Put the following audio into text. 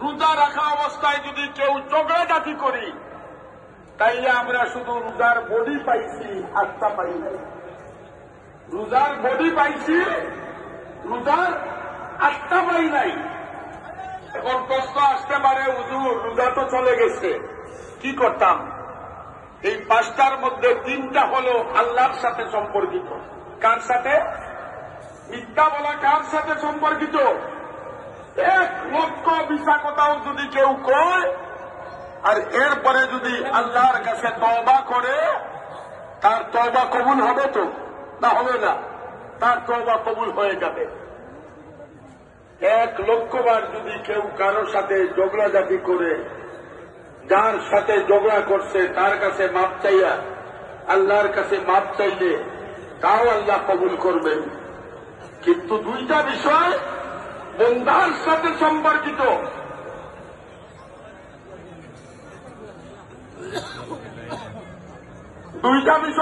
রোজা রাখা অবস্থায় যদি কেউ ঝগড়াঝাটি করি, তাইলে আমরা শুধু রোজার বডি পাইছি, আত্মা পাই নাই। রোজার বডি পাইছি, রোজার আত্মা পাই নাই। এখন প্রশ্ন আসতে পারে, হুজুর রোজা তো চলে গেছে, কি করতাম? এই 5টার মধ্যে 3টা হলো আল্লাহর সাথে সম্পর্কিত। কার সাথে? মিথ্যা বলা কার সাথে সম্পর্কিত? 1 লক্ষ মিথ্যা কথাও যদি কেউ কয় আর এরপরে যদি আল্লাহর কাছে তওবা করে, তার তওবা কবুল হবে তো? না হবে না? তার তওবা কবুল হয়ে যাবে। 1 লক্ষ বার যদি কেউ কারোর সাথে ঝগড়াঝাটি করে, যার সাথে ঝগড়া করছে তার কাছে মাপ চাইয়া আল্লাহর কাছে মাপ চাইলে তাও আল্লাহ কবুল করবেন। কিন্তু 2টা বিষয় বন্দার সাথে সম্পর্কিত। 2টা বিষয়